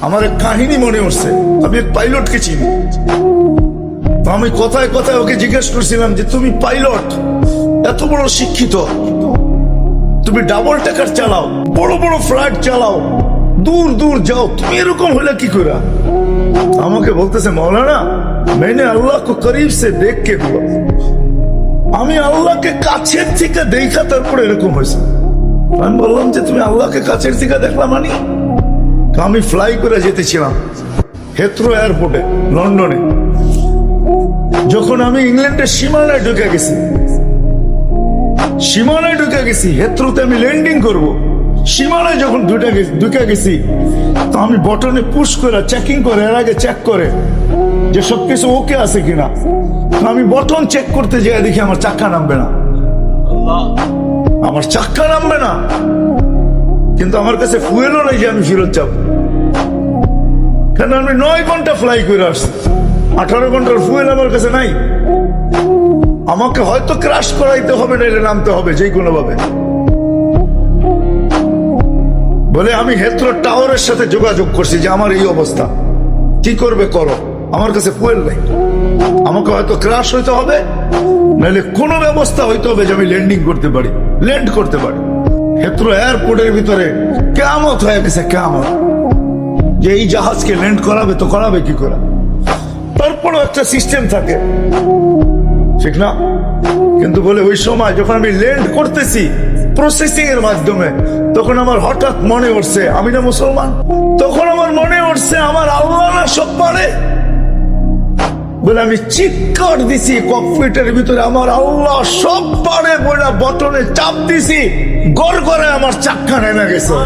আমার এক কাহিনী মনে উঠছে। আমি এক পাইলটকে চিনি। তো আমি কথায় কথায় ওকে জিজ্ঞেস করছিলাম যে তুমি পাইলট, এত বড় শিক্ষিত, তুমি ডাবল টেকার চালাও, বড় বড় ফ্লাইট চালাও, দূর দূর যাও, তুমি এরকম হলে কি করে? আমাকে বলতেছে মৌলানা मैंने अल्लाह को करीब से देख के हुआ। আমি আল্লাহকে কাছের থেকে দেখা তারপরে এরকম হয়েছে। আমি বললাম যে তুমি আল্লাহকে কাছের থেকে দেখলাম? মানে আমি ফ্লাই করে যেতেছিলাম হেথ্রো এয়ারপোর্টে লন্ডনে। যখন আমি ইংল্যান্ডের সীমানায় ঢুকে গেছি, হেথ্রোতে আমি ল্যান্ডিং করব, সীমানায় যখন ঢুকে গেছি, তো আমি বটনে পুশ করে চেকিং করে, এর আগে চেক করে যে সবকিছু ওকে আছে কিনা। আমি বটন চেক করতে যাই, দেখি আমার চাক্কা নামবে না। কিন্তু আমার কাছে ফুয়েলও নাই যে আমি ফেরত যাব, কারণ আমি 9 ঘন্টা ফ্লাই করে আসছি, 18 ঘন্টার ফুয়েল আমার কাছে নাই। আমাকে হয়তো ক্রাশ করাইতে হবে, নাইলে নামতে হবে যে কোনো ভাবে। বলে আমি হেথ্রো টাওয়ারের সাথে যোগাযোগ করছি যে আমার এই অবস্থা, কি করবে করো, আমার কাছে ফুয়েল নাই, আমাকে হয়তো ক্রাশ হইতে হবে, নাহলে কোনো ব্যবস্থা হইতে হবে যে আমি ল্যান্ড করতে পারি। হেথ্রো এয়ারপোর্টের ভিতরে কিয়ামত হয়ে গেছে, কিয়ামত, যে এই জাহাজকে ল্যান্ড করাবে তো করাবে কি করে। তারপরও একটা সিস্টেম থাকে, ঠিক না? কিন্তু বলে ওই সময় যখন আমি ল্যান্ড করতেছি প্রসেসিং এর মাধ্যমে, তখন আমার হঠাৎ মনে উঠছে আমি না মুসলমান। তখন আমার মনে উঠছে আমার আল্লাহ না সব পারে। বলে আমি চিৎকার দিছি ককপিটের ভিতরে, আমার আল্লাহ সব পারে বলে বটনে চাপ দিছি, গড় করে আমার চাক্কা নেমে গেছে।